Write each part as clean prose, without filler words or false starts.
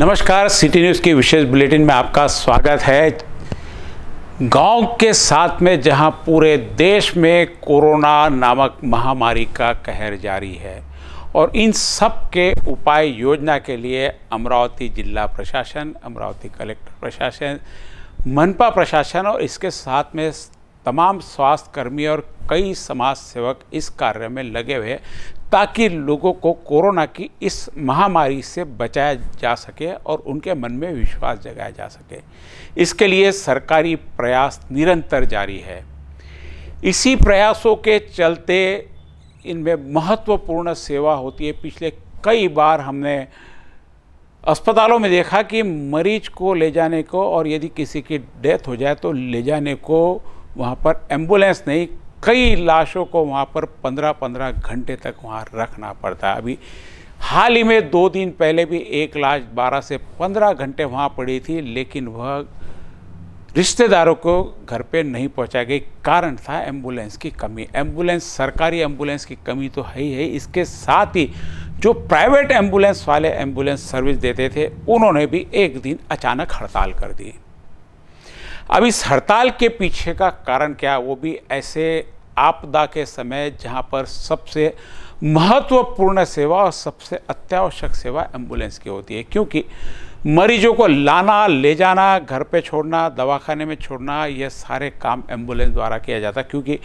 नमस्कार, city news की विशेष bulletin में आपका स्वागत है। गांव के साथ में जहां पूरे देश में कोरोना नामक महामारी का कहर जारी है और इन सब के उपाय योजना के लिए अमरावती जिला प्रशासन, अमरावती कलेक्टर प्रशासन, मनपा प्रशासन और इसके साथ में तमाम स्वास्थ्य कर्मी और कई समाज सेवक इस कार्य में लगे हुए ताकि लोगों को कोरोना की इस महामारी से बचाया जा सके और उनके मन में विश्वास जगाया जा सके। इसके लिए सरकारी प्रयास निरंतर जारी है। इसी प्रयासों के चलते इनमें महत्वपूर्ण सेवा होती है। पिछले कई बार हमने अस्पतालों में देखा कि मरीज को ले जाने को और यदि किसी की डेथ हो जाए तो ले जाने को वहाँ पर एम्बुलेंस नहीं, कई लाशों को वहाँ पर 15-15 घंटे तक वहाँ रखना पड़ता है। अभी हाल ही में 2 दिन पहले भी एक लाश 12 से 15 घंटे वहाँ पड़ी थी, लेकिन वह रिश्तेदारों को घर पे नहीं पहुँचा गई। कारण था एम्बुलेंस की कमी। एम्बुलेंस, सरकारी एम्बुलेंस की कमी तो है ही है, इसके साथ ही जो प्राइवेट एम्बुलेंस वाले एम्बुलेंस सर्विस देते थे उन्होंने भी एक दिन अचानक हड़ताल कर दी। अब इस हड़ताल के पीछे का कारण क्या, वो भी ऐसे आपदा के समय जहां पर सबसे महत्वपूर्ण सेवा और सबसे अत्यावश्यक सेवा एम्बुलेंस की होती है, क्योंकि मरीजों को लाना, ले जाना, घर पे छोड़ना, दवाखाने में छोड़ना, ये सारे काम एम्बुलेंस द्वारा किया जाता, क्योंकि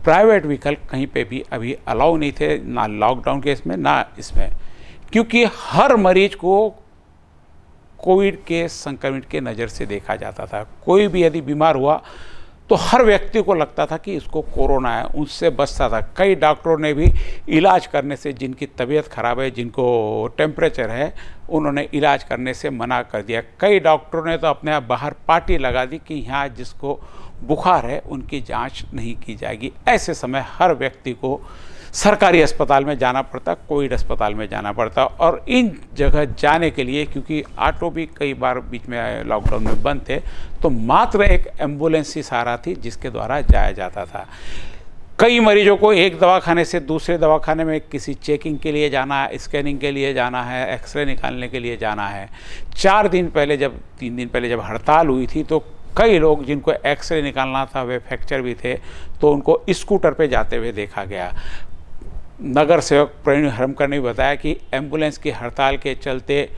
प्राइवेट व्हीकल कहीं पे भी अभी अलाउ नहीं थे, ना लॉकडाउन के इसमें ना इसमें, क्योंकि हर मरीज को कोविड के संक्रमित के नज़र से देखा जाता था। कोई भी यदि बीमार हुआ तो हर व्यक्ति को लगता था कि इसको कोरोना है, उससे बचता था। कई डॉक्टरों ने भी इलाज करने से, जिनकी तबीयत खराब है, जिनको टेम्परेचर है, उन्होंने इलाज करने से मना कर दिया। कई डॉक्टरों ने तो अपने आप बाहर पार्टी लगा दी कि यहाँ जिसको बुखार है उनकी जांच नहीं की जाएगी। ऐसे समय हर व्यक्ति को सरकारी अस्पताल में जाना पड़ता, कोविड अस्पताल में जाना पड़ता, और इन जगह जाने के लिए क्योंकि ऑटो भी कई बार बीच में लॉकडाउन में बंद थे, तो मात्र एक एम्बुलेंस ही सहारा थी जिसके द्वारा जाया जाता था। कई मरीजों को एक दवाखाने से दूसरे दवाखाने में किसी चेकिंग के लिए जाना है, स्कैनिंग के लिए जाना है, एक्सरे निकालने के लिए जाना है। 3 दिन पहले जब हड़ताल हुई थी तो कई लोग जिनको एक्सरे निकालना था, वे फ्रैक्चर भी थे, तो उनको स्कूटर पर जाते हुए देखा गया। नगर सेवक प्रवीण हरमकर ने बताया कि एम्बुलेंस की हड़ताल के चलते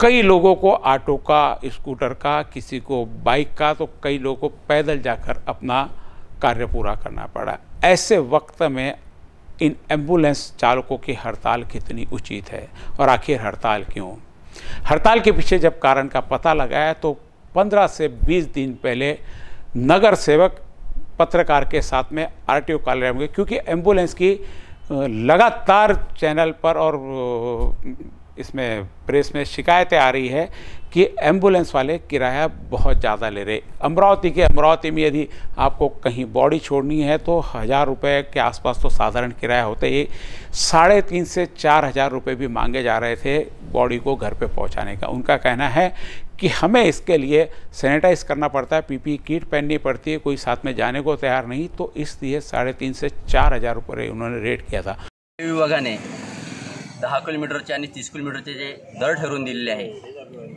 कई लोगों को ऑटो का, स्कूटर का, किसी को बाइक का, तो कई लोगों को पैदल जाकर अपना कार्य पूरा करना पड़ा। ऐसे वक्त में इन एम्बुलेंस चालकों की हड़ताल कितनी उचित है और आखिर हड़ताल क्यों? हड़ताल के पीछे जब कारण का पता लगाया तो 15 से 20 दिन पहले नगर सेवक पत्रकार के साथ में आरटीओ कार्यालय में गए, क्योंकि एम्बुलेंस की लगातार चैनल पर और इसमें प्रेस में शिकायतें आ रही है कि एम्बुलेंस वाले किराया बहुत ज़्यादा ले रहे। अमरावती में यदि आपको कहीं बॉडी छोड़नी है तो 1000 रुपये के आसपास तो साधारण किराया होता है। 3,500 से 4,000 रुपये भी मांगे जा रहे थे बॉडी को घर पे पहुंचाने का। उनका कहना है कि हमें इसके लिए सैनिटाइज करना पड़ता है, पीपी किट पहननी पड़ती है, कोई साथ में जाने को तैयार नहीं, तो इसलिए 3,500 से 4,000 रुपये उन्होंने रेट किया था। विभागाने 10 किलोमीटरचे आणि 30 किलोमीटरचे जे दर ठरवून दिलेले आहे,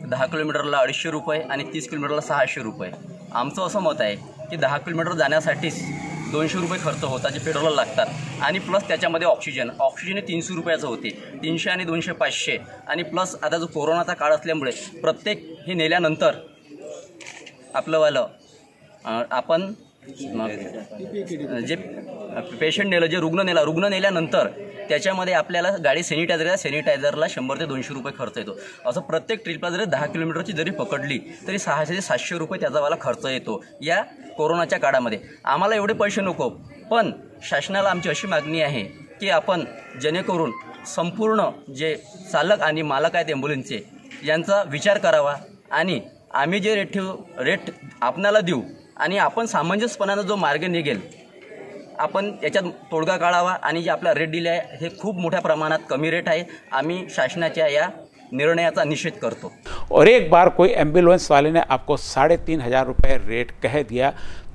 10 किलोमीटरला 250 रुपये आणि 30 किलोमीटरला 600 रुपये। आमचं असं मत आहे की 10 किलोमीटर जाण्यासाठीच 200 रुपये खर्च होतात, जे पेट्रोलला लागतात, आणि प्लस त्याच्यामध्ये ऑक्सिजन हे 300 रुपयाचं होते, 300 आणि 200 500, आणि प्लस आता जो कोरोनाचा काळ असल्यामुळे प्रत्येक हे नेल्यानंतर आपलंवालं आपण जे पेशंट नेलं, जे रुग्ण नेल्यानंतर त्याच्यामध्ये आपल्याला गाडी सॅनिटायझरला 100 ते 200 रुपये खर्च येतो। असं प्रत्येक ट्रिपला जरी 10 किलोमीटरची जरी पकडली तरी 600 ते 700 रुपये त्याचावाला खर्च येतो या कोरोनाच्या काळामध्ये। आम्हाला एवढे पैसे नको, पण शासनाला आमची अशी मागणी आहे की आपण जेणेकरून संपूर्ण जे चालक आणि मालक आहेत ॲम्ब्युलन्सचे यांचा विचार करावा, आणि आम्ही जे रेट आपणाला देऊ आणि आपण सामंजस्यपणाने जो मार्ग निघेल आपण याच्यात तोडगा काढावा, आणि जे आपला रेट दिले आहे हे खूप मोठ्या प्रमाणात कमी रेट आहे। आम्ही शासनाच्या या निर्णयाचा निषेध करतो। और एक बार कोई एम्बुलेंस वाले ने आपको 3,500 रुपये रेट कह दिया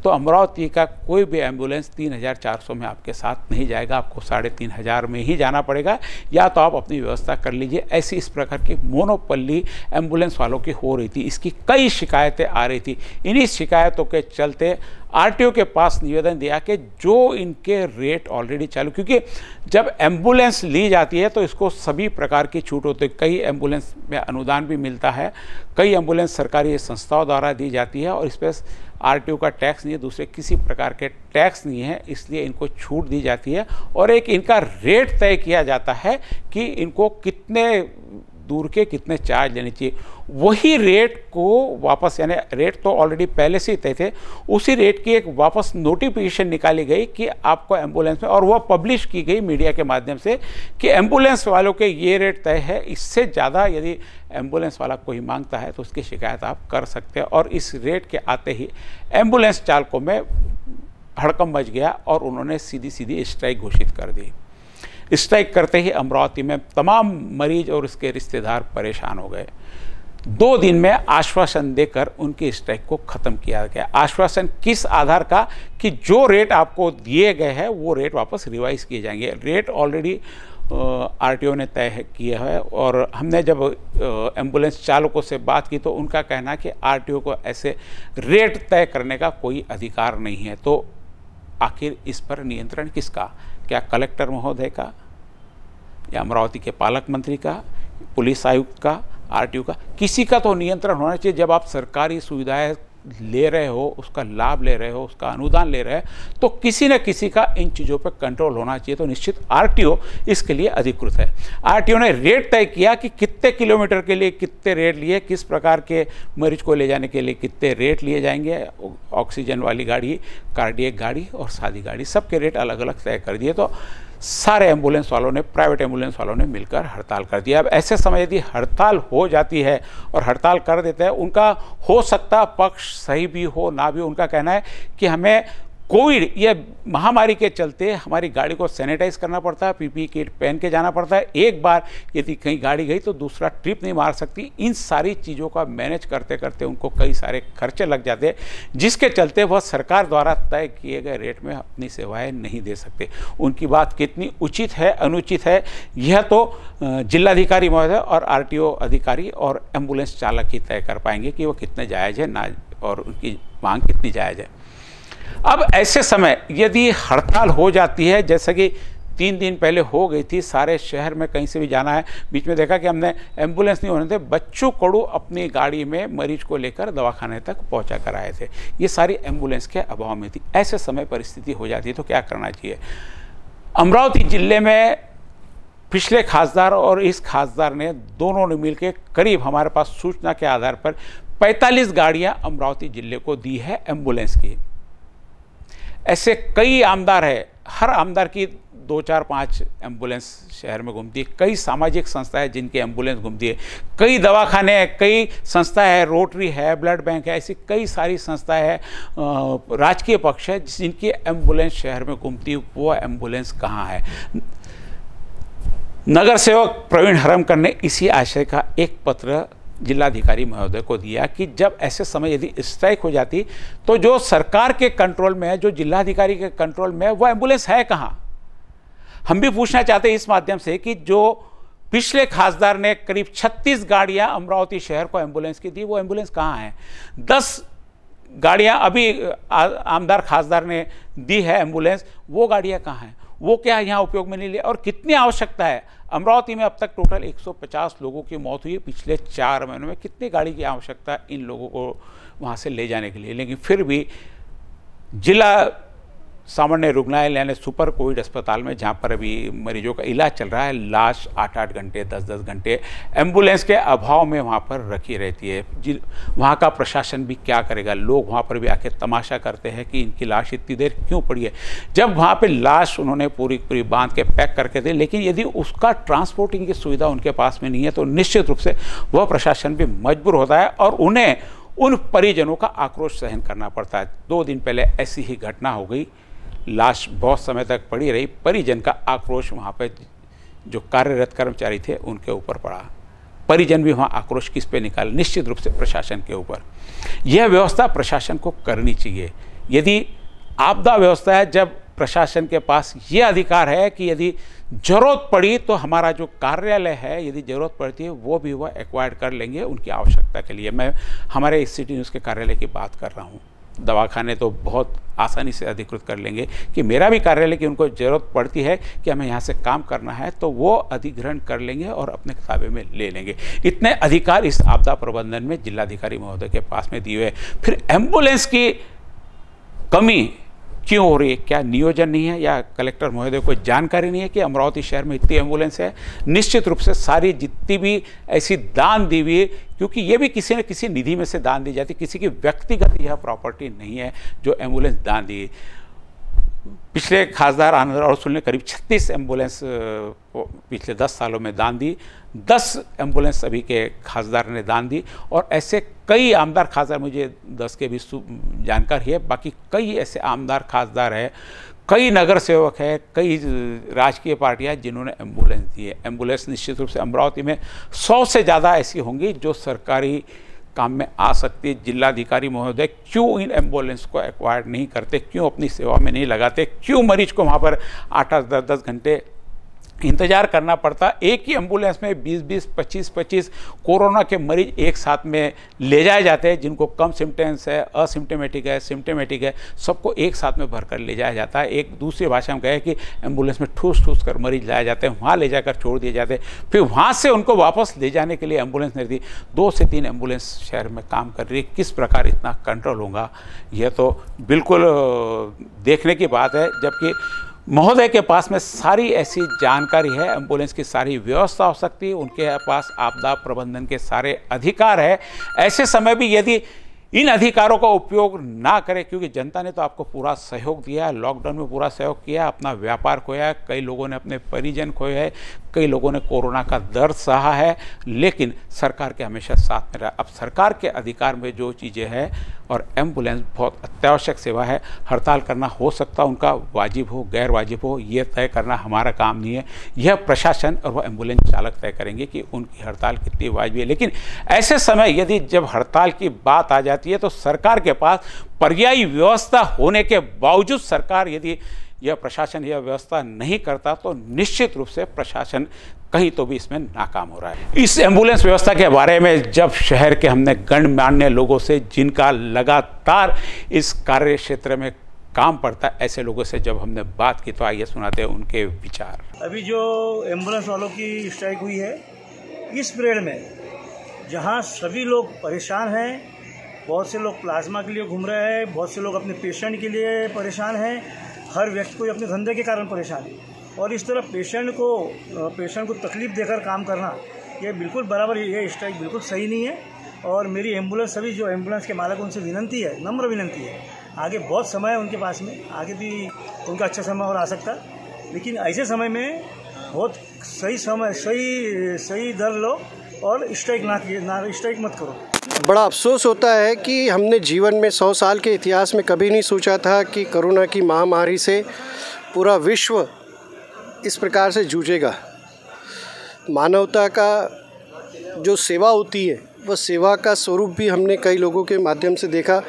तो अमरावती का कोई भी एम्बुलेंस 3400 में आपके साथ नहीं जाएगा, आपको 3500 में ही जाना पड़ेगा, या तो आप अपनी व्यवस्था कर लीजिए। ऐसी इस प्रकार की मोनोपल्ली एम्बुलेंस वालों की हो रही थी, इसकी कई शिकायतें आ रही थी। इन्हीं शिकायतों के चलते आरटीओ के पास निवेदन दिया कि जो इनके रेट ऑलरेडी चालू, क्योंकि जब एम्बुलेंस ली जाती है तो इसको सभी प्रकार की छूट होती है। कई एम्बुलेंस में अनुदान भी मिलता है, कई एम्बुलेंस सरकारी संस्थाओं द्वारा दी जाती है, और इस पर आरटीओ का टैक्स नहीं है, दूसरे किसी प्रकार के टैक्स नहीं है, इसलिए इनको छूट दी जाती है। और एक इनका रेट तय किया जाता है कि इनको कितने दूर के कितने चार्ज लेने चाहिए। वही रेट को वापस, यानी रेट तो ऑलरेडी पहले से ही तय थे, उसी रेट की एक वापस नोटिफिकेशन निकाली गई कि आपको एम्बुलेंस में, और वह पब्लिश की गई मीडिया के माध्यम से कि एम्बुलेंस वालों के ये रेट तय है, इससे ज़्यादा यदि एम्बुलेंस वाला कोई मांगता है तो उसकी शिकायत आप कर सकते हैं। और इस रेट के आते ही एम्बुलेंस चालकों में हड़कंप मच गया और उन्होंने सीधी सीधी स्ट्राइक घोषित कर दी। स्ट्राइक करते ही अमरावती में तमाम मरीज और उसके रिश्तेदार परेशान हो गए। 2 दिन में आश्वासन देकर उनकी स्ट्राइक को ख़त्म किया गया। आश्वासन किस आधार का? कि जो रेट आपको दिए गए हैं वो रेट वापस रिवाइज किए जाएंगे। रेट ऑलरेडी आरटीओ ने तय किया है, और हमने जब एम्बुलेंस चालकों से बात की तो उनका कहना है कि आरटीओ को ऐसे रेट तय करने का कोई अधिकार नहीं है। तो आखिर इस पर नियंत्रण किसका? क्या कलेक्टर महोदय का, या अमरावती के पालक मंत्री का, पुलिस आयुक्त का, आरटीओ का? किसी का तो नियंत्रण होना चाहिए। जब आप सरकारी सुविधाएं ले रहे हो, उसका लाभ ले रहे हो, उसका अनुदान ले रहे हैं, तो किसी न किसी का इन चीज़ों पर कंट्रोल होना चाहिए। तो निश्चित आरटीओ इसके लिए अधिकृत है। आरटीओ ने रेट तय किया कि कितने किलोमीटर के लिए कितने रेट लिए, किस प्रकार के मरीज को ले जाने के लिए कितने रेट लिए जाएंगे। ऑक्सीजन वाली गाड़ी, कार्डियक गाड़ी और सादी गाड़ी, सबके रेट अलग अलग तय कर दिए। तो सारे एम्बुलेंस वालों ने, प्राइवेट एम्बुलेंस वालों ने मिलकर हड़ताल कर दिया। अब ऐसे समय यदि हड़ताल हो जाती है और हड़ताल कर देते हैं, उनका हो सकता पक्ष सही भी हो ना भी। उनका कहना है कि हमें कोविड या महामारी के चलते हमारी गाड़ी को सैनिटाइज करना पड़ता है, पीपीई किट पहन के जाना पड़ता है। एक बार यदि कहीं गाड़ी गई तो दूसरा ट्रिप नहीं मार सकती। इन सारी चीज़ों का मैनेज करते करते उनको कई सारे खर्चे लग जाते हैं, जिसके चलते वह सरकार द्वारा तय किए गए रेट में अपनी सेवाएं नहीं दे सकते। उनकी बात कितनी उचित है अनुचित है, यह तो जिलाधिकारी महोदय और आरटीओ अधिकारी और एम्बुलेंस चालक ही तय कर पाएंगे कि वो कितने जायज़ है ना, और उनकी मांग कितनी जायज़ है। अब ऐसे समय यदि हड़ताल हो जाती है, जैसे कि 3 दिन पहले हो गई थी, सारे शहर में कहीं से भी जाना है, बीच में देखा कि हमने एम्बुलेंस नहीं होने थे, बच्चों कड़ू अपनी गाड़ी में मरीज को लेकर दवाखाने तक पहुंचा कर आए थे। ये सारी एम्बुलेंस के अभाव में थी। ऐसे समय परिस्थिति हो जाती है तो क्या करना चाहिए? अमरावती जिले में पिछले खासदार और इस खासदार ने दोनों ने मिलकर करीब, हमारे पास सूचना के आधार पर 45 गाड़ियां अमरावती जिले को दी है एम्बुलेंस की। ऐसे कई आमदार है, हर आमदार की 2, 4, 5 एम्बुलेंस शहर में घूमती है। कई सामाजिक संस्थाएं जिनकी एम्बुलेंस घूमती है, कई दवाखाने हैं, कई संस्थाएं हैं, रोटरी है, ब्लड बैंक है, ऐसी कई सारी संस्थाएं हैं, राजकीय पक्ष है जिनकी एम्बुलेंस शहर में घूमती है। वो एम्बुलेंस कहाँ है? नगर सेवक प्रवीण हरमकर ने इसी आशय का एक पत्र जिलाधिकारी महोदय को दिया कि जब ऐसे समय यदि स्ट्राइक हो जाती तो जो सरकार के कंट्रोल में है, जो जिलाधिकारी के कंट्रोल में है, वो एम्बुलेंस है कहाँ? हम भी पूछना चाहते हैं इस माध्यम से कि जो पिछले खासदार ने करीब 36 गाड़ियां अमरावती शहर को एम्बुलेंस की दी, वो एम्बुलेंस कहाँ है? 10 गाड़ियां अभी आमदार खासदार ने दी है एम्बुलेंस, वो गाड़ियां कहाँ हैं? वो क्या यहाँ उपयोग में नहीं लिया? और कितनी आवश्यकता है? अमरावती में अब तक टोटल 150 लोगों की मौत हुई है पिछले 4 महीनों में। कितनी गाड़ी की आवश्यकता है इन लोगों को वहाँ से ले जाने के लिए? लेकिन फिर भी जिला सामान्य रुग्णालय यानी सुपर कोविड अस्पताल में, जहाँ पर अभी मरीजों का इलाज चल रहा है, लाश 8-8 घंटे 10-10 घंटे एम्बुलेंस के अभाव में वहाँ पर रखी रहती है। वहाँ का प्रशासन भी क्या करेगा? लोग वहाँ पर भी आके तमाशा करते हैं कि इनकी लाश इतनी देर क्यों पड़ी है, जब वहाँ पे लाश उन्होंने पूरी पूरी बांध के पैक करके दी। लेकिन यदि उसका ट्रांसपोर्टिंग की सुविधा उनके पास में नहीं है तो निश्चित रूप से वह प्रशासन भी मजबूर होता है और उन्हें उन परिजनों का आक्रोश सहन करना पड़ता है। 2 दिन पहले ऐसी ही घटना हो गई, लाश बहुत समय तक पड़ी रही, परिजन का आक्रोश वहाँ पे जो कार्यरत कर्मचारी थे उनके ऊपर पड़ा। परिजन भी वहाँ आक्रोश किस पे निकाले? निश्चित रूप से प्रशासन के ऊपर। यह व्यवस्था प्रशासन को करनी चाहिए। यदि आपदा व्यवस्था है, जब प्रशासन के पास ये अधिकार है कि यदि ज़रूरत पड़ी तो हमारा जो कार्यालय है, यदि ज़रूरत पड़ती है वो भी वह एक्वायर्ड कर लेंगे उनकी आवश्यकता के लिए। मैं हमारे सिटी न्यूज़ के कार्यालय की बात कर रहा हूँ। दवाखाने तो बहुत आसानी से अधिकृत कर लेंगे कि मेरा भी कार्यालय की उनको ज़रूरत पड़ती है कि हमें यहाँ से काम करना है, तो वो अधिग्रहण कर लेंगे और अपने ताबे में ले लेंगे। इतने अधिकार इस आपदा प्रबंधन में जिलाधिकारी महोदय के पास में दिए हुए। फिर एम्बुलेंस की कमी क्यों हो रही है? क्या नियोजन नहीं है या कलेक्टर महोदय को जानकारी नहीं है कि अमरावती शहर में इतनी एम्बुलेंस है? निश्चित रूप से सारी जितनी भी ऐसी दान दी हुई है, क्योंकि ये भी किसी न किसी निधि में से दान दी जाती है, किसी की व्यक्तिगत यह प्रॉपर्टी नहीं है जो एम्बुलेंस दान दी। पिछले खासदार आनंद अड़सुल ने करीब 36 एम्बुलेंस पिछले 10 सालों में दान दी। 10 एम्बुलेंस अभी के खासदार ने दान दी और ऐसे कई आमदार खासदार, मुझे 10 के भी जानकारी है, बाकी कई ऐसे आमदार खासदार है, कई नगर सेवक है, कई राजकीय पार्टियां जिन्होंने एम्बुलेंस दी है। एम्बुलेंस निश्चित रूप से अमरावती में 100 से ज़्यादा ऐसी होंगी जो सरकारी काम में आ सकती है। जिलाधिकारी महोदय क्यों इन एम्बुलेंस को एक्वायर्ड नहीं करते, क्यों अपनी सेवा में नहीं लगाते, क्यों मरीज को वहाँ पर 8-8, 10-10 घंटे इंतजार करना पड़ता? एक ही एम्बुलेंस में 20-20, 25-25 कोरोना के मरीज एक साथ में ले जाए जाते हैं, जिनको कम सिम्टम्स है, असिम्टोमेटिक है, सिम्टोमेटिक है, सबको एक साथ में भरकर ले जाया जाता है। एक दूसरी भाषा में कहे कि एम्बुलेंस में ठूस ठूस कर मरीज लाए जाते हैं, वहाँ ले जाकर छोड़ दिए जाते हैं, फिर वहाँ से उनको वापस ले जाने के लिए एम्बुलेंस नहीं दी। 2 से 3 एम्बुलेंस शहर में काम कर रही है। किस प्रकार इतना कंट्रोल होगा, यह तो बिल्कुल देखने की बात है। जबकि महोदय के पास में सारी ऐसी जानकारी है, एम्बुलेंस की सारी व्यवस्था हो सकती है, उनके पास आपदा प्रबंधन के सारे अधिकार है। ऐसे समय भी यदि इन अधिकारों का उपयोग ना करें, क्योंकि जनता ने तो आपको पूरा सहयोग दिया है, लॉकडाउन में पूरा सहयोग किया, अपना व्यापार खोया, कई लोगों ने अपने परिजन खोए हैं, कई लोगों ने कोरोना का दर्द सहा है, लेकिन सरकार के हमेशा साथ में रहा। अब सरकार के अधिकार में जो चीज़ें हैं, और एम्बुलेंस बहुत अत्यावश्यक सेवा है, हड़ताल करना हो सकता है उनका वाजिब हो गैर वाजिब हो, ये तय करना हमारा काम नहीं है। यह प्रशासन और वह एम्बुलेंस चालक तय करेंगे कि उनकी हड़ताल कितनी वाजिब है। लेकिन ऐसे समय यदि जब हड़ताल की बात आ जाती है तो सरकार के पास पर्यायी व्यवस्था होने के बावजूद सरकार यदि यह प्रशासन यह व्यवस्था नहीं करता तो निश्चित रूप से प्रशासन कहीं तो भी इसमें नाकाम हो रहा है। इस एम्बुलेंस व्यवस्था के बारे में जब शहर के हमने गणमान्य लोगों से, जिनका लगातार इस कार्य क्षेत्र में काम पड़ता है, ऐसे लोगों से जब हमने बात की तो आइए सुनाते हैं उनके विचार। अभी जो एम्बुलेंस वालों की स्ट्राइक हुई है, इस पीरियड में जहां सभी लोग परेशान हैं, बहुत से लोग प्लाज्मा के लिए घूम रहे हैं, बहुत से लोग अपने पेशेंट के लिए परेशान हैं, हर व्यक्ति को अपने धंधे के कारण परेशान है, और इस तरह पेशेंट को तकलीफ़ देकर काम करना ये बिल्कुल बराबर, ये स्ट्राइक बिल्कुल सही नहीं है। और मेरी एम्बुलेंस सभी जो एम्बुलेंस के मालिक उनसे विनंती है, नम्र विनंती है, आगे बहुत समय है उनके पास में, आगे भी उनका अच्छा समय और आ सकता है, लेकिन ऐसे समय में बहुत सही दर लो और स्ट्राइक मत करो। बड़ा अफसोस होता है कि हमने जीवन में 100 साल के इतिहास में कभी नहीं सोचा था कि कोरोना की महामारी से पूरा विश्व इस प्रकार से जूझेगा। मानवता का जो सेवा होती है, वह सेवा का स्वरूप भी हमने कई लोगों के माध्यम से देखा,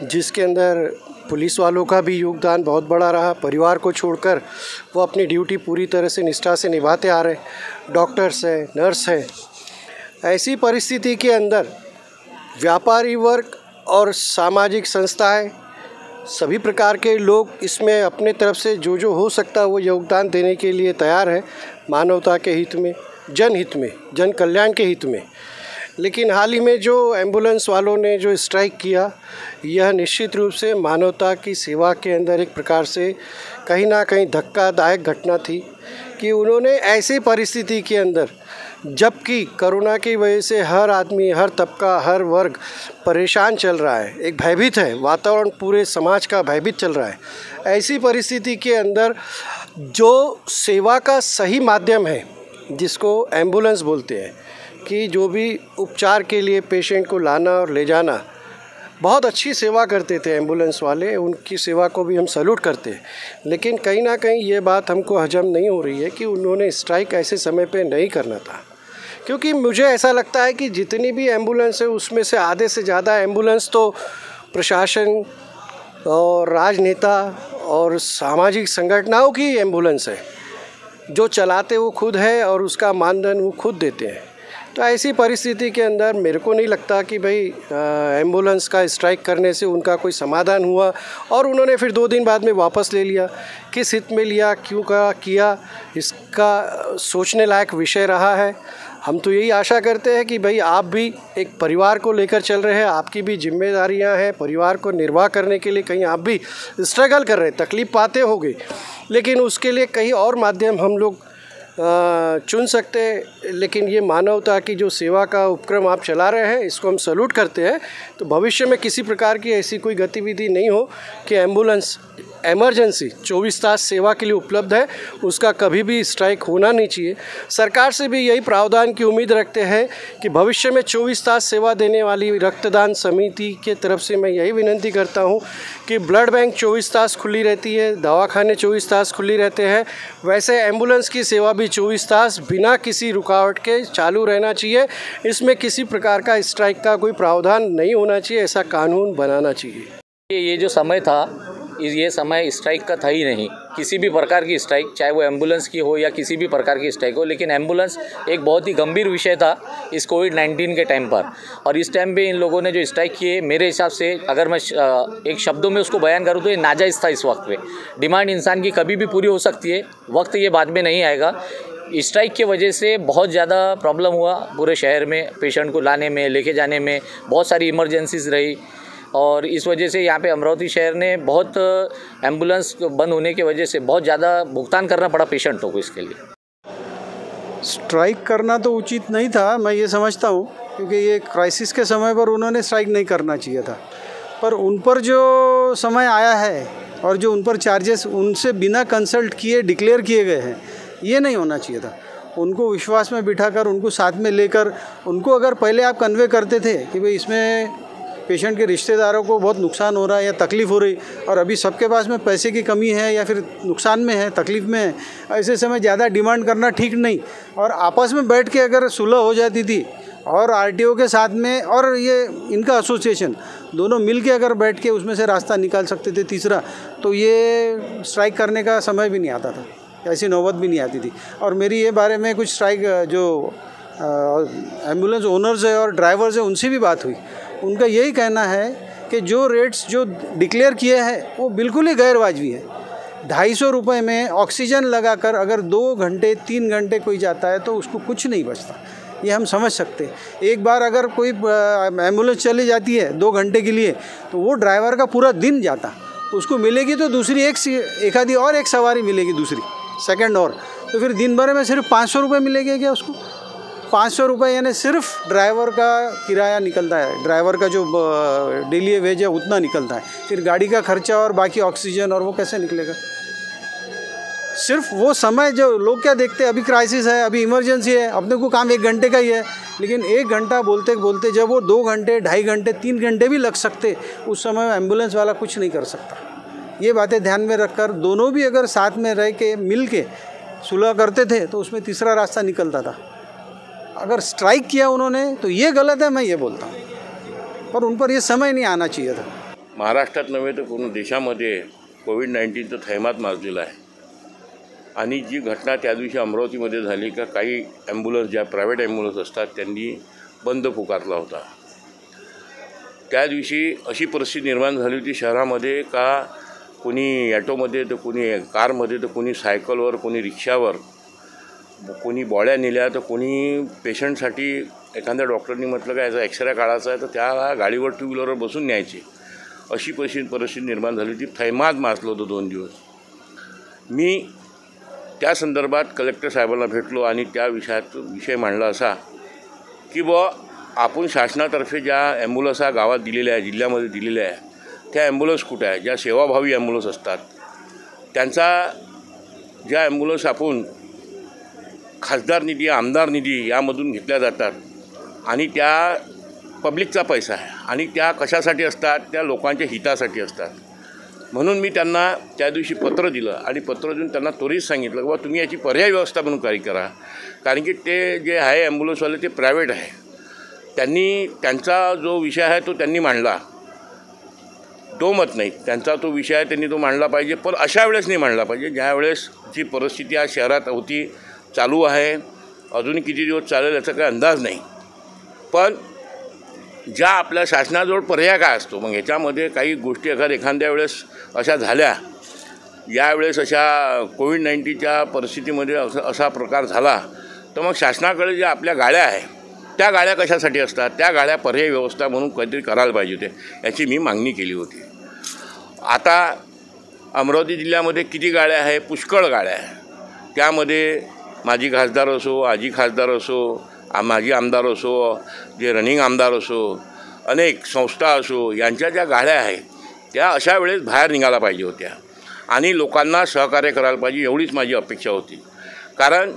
जिसके अंदर पुलिस वालों का भी योगदान बहुत बड़ा रहा। परिवार को छोड़कर वो अपनी ड्यूटी पूरी तरह से निष्ठा से निभाते आ रहे, डॉक्टर्स हैं, नर्स हैं। ऐसी परिस्थिति के अंदर व्यापारी वर्ग और सामाजिक संस्थाएं, सभी प्रकार के लोग इसमें अपने तरफ से जो हो सकता है वो योगदान देने के लिए तैयार है, मानवता के हित में, जनहित में, जन कल्याण के हित में। लेकिन हाल ही में जो एम्बुलेंस वालों ने जो स्ट्राइक किया, यह निश्चित रूप से मानवता की सेवा के अंदर एक प्रकार से कहीं ना कहीं धक्कादायक घटना थी कि उन्होंने ऐसी परिस्थिति के अंदर, जबकि कोरोना की वजह से हर आदमी, हर तबका, हर वर्ग परेशान चल रहा है, एक भयभीत है, वातावरण पूरे समाज का भयभीत चल रहा है। ऐसी परिस्थिति के अंदर जो सेवा का सही माध्यम है, जिसको एम्बुलेंस बोलते हैं, कि जो भी उपचार के लिए पेशेंट को लाना और ले जाना, बहुत अच्छी सेवा करते थे एम्बुलेंस वाले, उनकी सेवा को भी हम सैल्यूट करते हैं। लेकिन कहीं ना कहीं ये बात हमको हजम नहीं हो रही है कि उन्होंने स्ट्राइक ऐसे समय पे नहीं करना था, क्योंकि मुझे ऐसा लगता है कि जितनी भी एम्बुलेंस है उसमें से आधे से ज़्यादा एम्बुलेंस तो प्रशासन और राजनेता और सामाजिक संगठनों की एम्बुलेंस है, जो चलाते वो खुद है और उसका मानधन वो खुद देते हैं। तो ऐसी परिस्थिति के अंदर मेरे को नहीं लगता कि भाई एम्बुलेंस का स्ट्राइक करने से उनका कोई समाधान हुआ, और उन्होंने फिर 2 दिन बाद में वापस ले लिया। किस हित में लिया, क्यों किया, इसका सोचने लायक विषय रहा है। हम तो यही आशा करते हैं कि भाई आप भी एक परिवार को लेकर चल रहे हैं, आपकी भी जिम्मेदारियां हैं, परिवार को निर्वाह करने के लिए कहीं आप भी स्ट्रगल कर रहे हैं, तकलीफ़ पाते होंगे, लेकिन उसके लिए कहीं और माध्यम हम लोग चुन सकते हैं। लेकिन ये मानवता की जो सेवा का उपक्रम आप चला रहे हैं, इसको हम सैल्यूट करते हैं। तो भविष्य में किसी प्रकार की ऐसी कोई गतिविधि नहीं हो कि एम्बुलेंस इमरजेंसी 24 तास सेवा के लिए उपलब्ध है, उसका कभी भी स्ट्राइक होना नहीं चाहिए। सरकार से भी यही प्रावधान की उम्मीद रखते हैं कि भविष्य में 24 तास सेवा देने वाली रक्तदान समिति के तरफ से मैं यही विनती करता हूं कि ब्लड बैंक 24 तास खुली रहती है, दवाखाने 24 तास खुली रहते हैं, वैसे एम्बुलेंस की सेवा भी 24 तास बिना किसी रुकावट के चालू रहना चाहिए। इसमें किसी प्रकार का स्ट्राइक का कोई प्रावधान नहीं होना चाहिए, ऐसा कानून बनाना चाहिए। ये जो समय था, ये समय स्ट्राइक का था ही नहीं, किसी भी प्रकार की स्ट्राइक, चाहे वो एम्बुलेंस की हो या किसी भी प्रकार की स्ट्राइक हो। लेकिन एम्बुलेंस एक बहुत ही गंभीर विषय था इस कोविड-19 के टाइम पर, और इस टाइम पे इन लोगों ने जो स्ट्राइक किए, मेरे हिसाब से अगर मैं एक शब्दों में उसको बयान करूँ तो ये नाजायज़ था। इस वक्त पे डिमांड इंसान की कभी भी पूरी हो सकती है, वक्त ये बाद में नहीं आएगा। स्ट्राइक की वजह से बहुत ज़्यादा प्रॉब्लम हुआ पूरे शहर में, पेशेंट को लाने में, लेके जाने में बहुत सारी इमरजेंसीज रही, और इस वजह से यहाँ पे अमरावती शहर ने बहुत एम्बुलेंस बंद होने की वजह से बहुत ज़्यादा भुगतान करना पड़ा पेशेंटों को इसके लिए। स्ट्राइक करना तो उचित नहीं था, मैं ये समझता हूँ, क्योंकि ये क्राइसिस के समय पर उन्होंने स्ट्राइक नहीं करना चाहिए था। पर उन पर जो समय आया है और जो उन पर चार्जेस उनसे बिना कंसल्ट किए डिक्लेयर किए गए हैं, ये नहीं होना चाहिए था। उनको विश्वास में बिठाकर, उनको साथ में लेकर, उनको अगर पहले आप कन्वे करते थे कि भाई इसमें पेशेंट के रिश्तेदारों को बहुत नुकसान हो रहा है या तकलीफ़ हो रही, और अभी सबके पास में पैसे की कमी है या फिर नुकसान में है, तकलीफ़ में है, ऐसे समय ज़्यादा डिमांड करना ठीक नहीं। और आपस में बैठ के अगर सुलह हो जाती थी, और आरटीओ के साथ में और ये इनका एसोसिएशन दोनों मिल के अगर बैठ के उसमें से रास्ता निकाल सकते थे तीसरा, तो ये स्ट्राइक करने का समय भी नहीं आता था, ऐसी नौबत भी नहीं आती थी। और मेरी ये बारे में कुछ स्ट्राइक जो एम्बुलेंस ओनर्स है और ड्राइवर्स है उनसे भी बात हुई। उनका यही कहना है कि जो रेट्स जो डिक्लेयर किए हैं वो बिल्कुल ही गैरवाजिबी है। 250 रुपये में ऑक्सीजन लगाकर अगर 2 घंटे 3 घंटे कोई जाता है तो उसको कुछ नहीं बचता, ये हम समझ सकते हैं। एक बार अगर कोई एम्बुलेंस चली जाती है 2 घंटे के लिए, तो वो ड्राइवर का पूरा दिन जाता, उसको मिलेगी तो दूसरी एक आधी और एक सवारी मिलेगी दूसरी सेकंड, और तो फिर दिन भर में सिर्फ 500 रुपये मिलेंगे क्या उसको? 500 रुपये यानी सिर्फ ड्राइवर का किराया निकलता है, ड्राइवर का जो डेली वेज है उतना निकलता है। फिर गाड़ी का खर्चा और बाकी ऑक्सीजन, और वो कैसे निकलेगा? सिर्फ वो समय जो लोग क्या देखते हैं, अभी क्राइसिस है, अभी इमरजेंसी है, अपने को काम 1 घंटे का ही है, लेकिन 1 घंटा बोलते बोलते जब वो 2 घंटे 2.5 घंटे 3 घंटे भी लग सकते, उस समय एम्बुलेंस वाला कुछ नहीं कर सकता। ये बातें ध्यान में रखकर दोनों भी अगर साथ में रह के मिल के सुलह करते थे तो उसमें तीसरा रास्ता निकलता था। अगर स्ट्राइक किया उन्होंने तो ये गलत है, मैं ये बोलता हूँ, पर उन पर ये समय नाही आना चाहिए था। महाराष्ट्रात नव्हे तर पूर्ण देशामध्ये कोविड-19चं थैमात माजलेलं आहे आणि जी घटना त्या दिवशी अमरावतीमध्ये झाली का काही ॲम्ब्युलन्स ज्या प्रायव्हेट ॲम्ब्युलन्स असतात त्यांनी बंद पुकारला होता। त्या दिवशी अशी परिस्थिती निर्माण झाली होती शहरामध्ये का कोणी ॲटोमध्ये तर कोणी कारमध्ये तर कोणी सायकलवर कोणी रिक्षावर कोणी बॉड्या नेल्या तर कोणी पेशंटसाठी एखाद्या डॉक्टरनी म्हटलं का याचा एक्सरे काढायचा आहे तर त्या गाडीवर 2 व्हीलरवर बसून न्यायचे, अशी परिस्थिती निर्माण झाली होती। थैमात माजलं होतं 2 दिवस। मी त्या संदर्भात कलेक्टर साहेबांना भेटलो आणि त्या विषय मांडला असा की बुवा आपण शासनातर्फे ज्या ॲम्ब्युलन्स गावात दिलेल्या आहे, जिल्ह्यामध्ये दिलेल्या आहे, त्या ॲम्ब्युलन्स कुठे आहे, ज्या सेवाभावी ॲम्ब्युलन्स असतात त्यांचा ज्या ॲम्ब्युलन्स आपण खासदार निधी आमदार निधी यामधून घेतल्या जातात आणि त्या पब्लिकचा पैसा आहे आणि त्या कशासाठी असतात, त्या लोकांच्या हितासाठी असतात। म्हणून मी त्यांना त्या दिवशी पत्र दिलं आणि पत्र देऊन त्यांना त्वरित सांगितलं की बाबा तुम्ही याची पर्याय व्यवस्था म्हणून काही करा, कारण की ते जे आहे ॲम्ब्युलन्सवाले ते प्रायव्हेट आहे। त्यांनी त्यांचा जो विषय आहे तो त्यांनी मांडला, दोमत नाही, त्यांचा तो विषय आहे, त्यांनी तो मांडला पाहिजे, पण अशा वेळेस नाही मांडला पाहिजे ज्या वेळेस जी परिस्थिती आज शहरात होती चालू आहे, अजून किती दिवस चालेल याचा काही अंदाज नाही. पण ज्या आपल्या शासनाजवळ पर्याय काय असतो, मग याच्यामध्ये काही गोष्टी एखाद्या वेळेस अशा झाल्या, यावेळेस अशा कोविड-19च्या परिस्थितीमध्ये असा प्रकार झाला, तर मग शासनाकडे ज्या आपल्या गाड्या आहे त्या गाड्या कशासाठी असतात, त्या गाड्या पर्यायी व्यवस्था म्हणून काहीतरी करायला पाहिजे होते, याची मी मागणी केली होती. आता अमरावती जिल्ह्यामध्ये किती गाड्या आहे, पुष्कळ गाड्या आहे. त्यामध्ये माजी खासदार असो, आजी खासदार असो, माजी आमदार असो, जे रनिंग आमदार असो, अनेक संस्था असो, यांच्या ज्या गाड्या आहेत त्या अशा वेळेस बाहेर निघायला पाहिजे होत्या आणि लोकांना सहकार्य करायला पाहिजे, एवढीच माझी अपेक्षा होती. कारण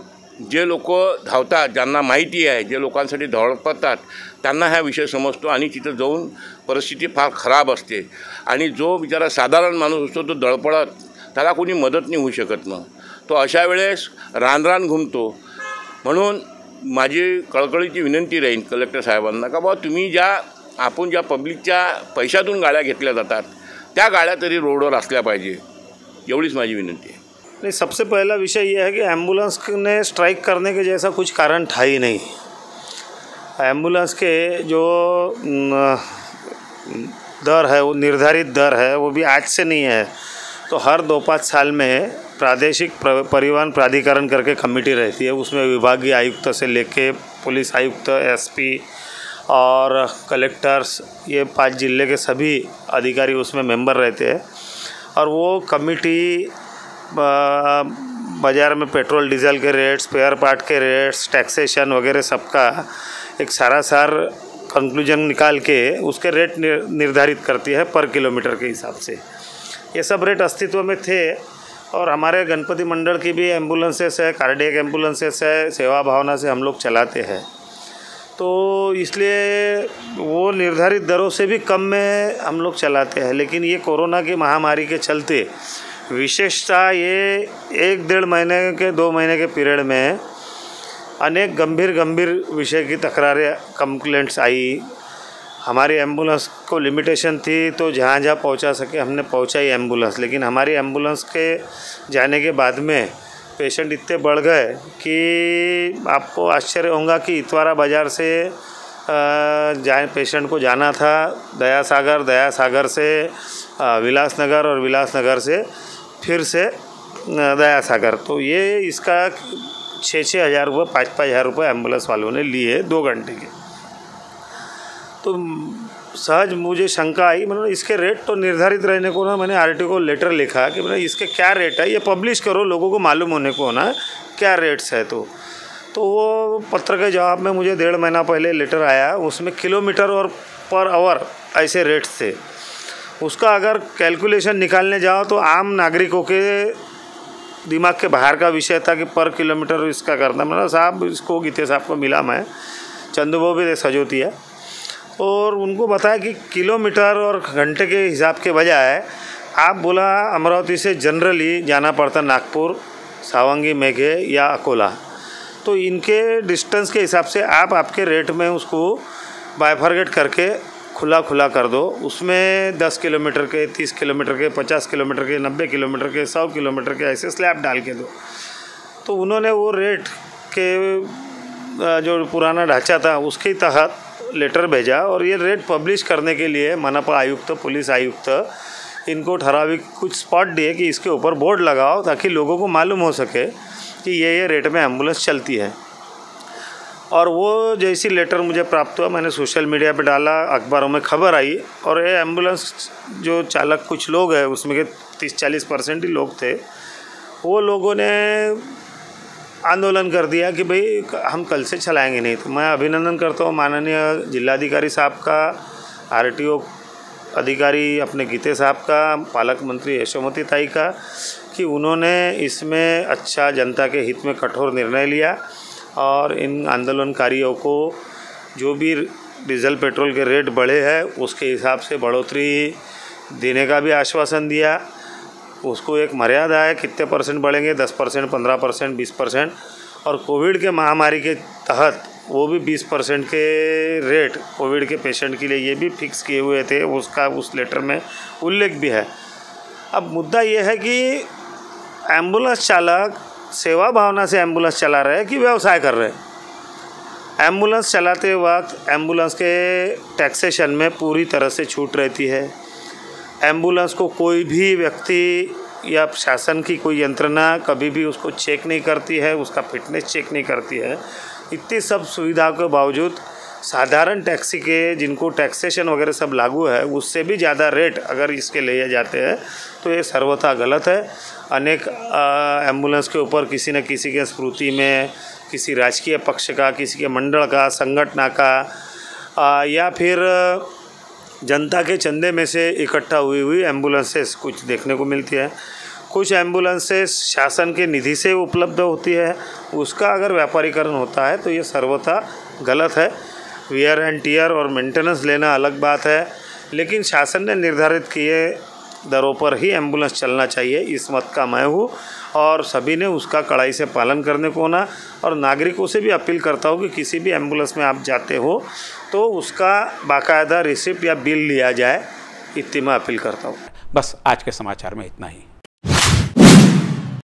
जे लोक धावतात, ज्यांना माहिती आहे, जे लोकांसाठी धडपडतात, त्यांना हा विषय समजतो आणि तिथं जाऊन परिस्थिती फार खराब असते आणि जो बिचारा साधारण माणूस असतो तो धडपडत, त्याला कोणी मदत नाही होऊ शकत. मग तो अशा वेळेस रानरान घुमतो. म्हणून माझी कळकळीची विनंती राहील कलेक्टर साहेबांना का बाबा तुम्ही आपण ज्या पब्लिकच्या पैशातून गाड्या घेतल्या जातात त्या गाड्या तरी रोडवर असल्या पाहिजे, एवढीच माझी विनंती आहे. नहीं, सबसे पहला विषय ये है कि एम्बुलेंस ने स्ट्राइक करने के जैसा कुछ कारण था ही नहीं. एम्बुलेंस के जो दर है, वो निर्धारित दर है, वो भी आज से नहीं है. तो हर 2-5 साल में प्रादेशिक परिवहन प्राधिकरण करके कमेटी रहती है, उसमें विभागीय आयुक्त से लेके पुलिस आयुक्त, एसपी और कलेक्टर्स, ये 5 जिले के सभी अधिकारी उसमें मेंबर रहते हैं. और वो कमेटी बाज़ार में पेट्रोल डीजल के रेट्स, स्पेयर पार्ट के रेट्स, टैक्सेशन वगैरह सबका एक सारासार कंक्लूजन निकाल के उसके रेट निर्धारित करती है पर किलोमीटर के हिसाब से. ये सब रेट अस्तित्व में थे और हमारे गणपति मंडल की भी एम्बुलेंसेस है, कार्डियक एम्बुलेंसेस है, सेवा भावना से हम लोग चलाते हैं. तो इसलिए वो निर्धारित दरों से भी कम में हम लोग चलाते हैं. लेकिन ये कोरोना की महामारी के चलते विशेषतः ये 1-1.5 महीने के 2 महीने के पीरियड में अनेक गंभीर विषय की तकरारें, कंप्लेंट्स आई. हमारी एम्बुलेंस को लिमिटेशन थी तो जहाँ जहाँ पहुँचा सके हमने पहुँचाई एम्बुलेंस. लेकिन हमारी एम्बुलेंस के जाने के बाद में पेशेंट इतने बढ़ गए कि आपको आश्चर्य होगा कि इतवारा बाज़ार से पेशेंट को जाना था दयासागर से विलासनगर और विलासनगर से फिर से दयासागर. तो ये इसका 6-6 हज़ार रुपये, 5-5 हज़ार रुपये एम्बुलेंस वालों ने लिए 2 घंटे के. तो सहज मुझे शंका आई. मतलब इसके रेट तो निर्धारित रहने को ना, मैंने आरटीओ को लेटर लिखा कि मतलब इसके क्या रेट है, ये पब्लिश करो, लोगों को मालूम होने को ना क्या रेट्स है. तो वो पत्र के जवाब में मुझे 1.5 महीना पहले लेटर आया, उसमें किलोमीटर और पर आवर ऐसे रेट्स थे. उसका अगर कैलकुलेशन निकालने जाओ तो आम नागरिकों के दिमाग के बाहर का विषय था कि पर किलोमीटर इसका करना. मतलब साहब इसको गीते साहब को मिला, मैं चंदू भी सजोती है, और उनको बताया कि किलोमीटर और घंटे के हिसाब के बजाय आप बोला अमरावती से जनरली जाना पड़ता नागपुर, सावंगी, मेघे या अकोला. तो इनके डिस्टेंस के हिसाब से आपके रेट में उसको बाइफरगेट करके खुला कर दो. उसमें 10 किलोमीटर के, 30 किलोमीटर के, 50 किलोमीटर के, 90 किलोमीटर के, 100 किलोमीटर के ऐसे स्लैब डाल के दो. तो उन्होंने वो रेट के जो पुराना ढांचा था उसके तहत लेटर भेजा और ये रेट पब्लिश करने के लिए मनपा आयुक्त, पुलिस आयुक्त इनको ठराविक कुछ स्पॉट दिए कि इसके ऊपर बोर्ड लगाओ ताकि लोगों को मालूम हो सके कि ये रेट में एम्बुलेंस चलती है. और वो जैसी लेटर मुझे प्राप्त हुआ, मैंने सोशल मीडिया पे डाला, अखबारों में खबर आई, और ये एम्बुलेंस जो चालक कुछ लोग हैं उसमें के 30-40% ही लोग थे, वो लोगों ने आंदोलन कर दिया कि भाई हम कल से चलाएंगे नहीं. तो मैं अभिनंदन करता हूँ माननीय जिलाधिकारी साहब का, आरटीओ अधिकारी अपने गीते साहब का, पालक मंत्री यशोमती ताई का, कि उन्होंने इसमें अच्छा जनता के हित में कठोर निर्णय लिया और इन आंदोलनकारियों को जो भी डीजल पेट्रोल के रेट बढ़े हैं उसके हिसाब से बढ़ोतरी देने का भी आश्वासन दिया. उसको एक मर्यादा है कितने परसेंट बढ़ेंगे, 10%, 15%, 20%. और कोविड के महामारी के तहत वो भी 20% के रेट कोविड के पेशेंट के लिए ये भी फिक्स किए हुए थे, उसका उस लेटर में उल्लेख भी है। अब मुद्दा ये है कि एम्बुलेंस चालक सेवा भावना से एम्बुलेंस चला रहे हैं कि व्यवसाय कर रहे हैं। एम्बुलेंस चलाते वक्त एम्बुलेंस के टैक्सेशन में पूरी तरह से छूट रहती है। एम्बुलेंस को कोई भी व्यक्ति या शासन की कोई यंत्रणा कभी भी उसको चेक नहीं करती है, उसका फिटनेस चेक नहीं करती है। इतनी सब सुविधाओं के बावजूद साधारण टैक्सी के जिनको टैक्सेशन वगैरह सब लागू है उससे भी ज़्यादा रेट अगर इसके लिए जाते हैं तो ये सर्वथा गलत है। अनेक एम्बुलेंस के ऊपर किसी न किसी के स्मृति में किसी राजकीय पक्ष का, किसी के मंडल का, संगठन का या फिर जनता के चंदे में से इकट्ठा हुई एम्बुलेंसेस कुछ देखने को मिलती है। कुछ एम्बुलेंसेस शासन के निधि से उपलब्ध होती है, उसका अगर व्यापारीकरण होता है तो ये सर्वथा गलत है। वियर एंड टियर और मेंटेनेंस लेना अलग बात है, लेकिन शासन ने निर्धारित किए दरों पर ही एम्बुलेंस चलना चाहिए, इस मत का मैं हूँ और सभी ने उसका कड़ाई से पालन करने को होना। और नागरिकों से भी अपील करता हूँ कि किसी भी एम्बुलेंस में आप जाते हो तो उसका बाकायदा रिसिप्ट या बिल लिया जाए, इतनी मैं अपील करता हूँ। बस आज के समाचार में इतना ही।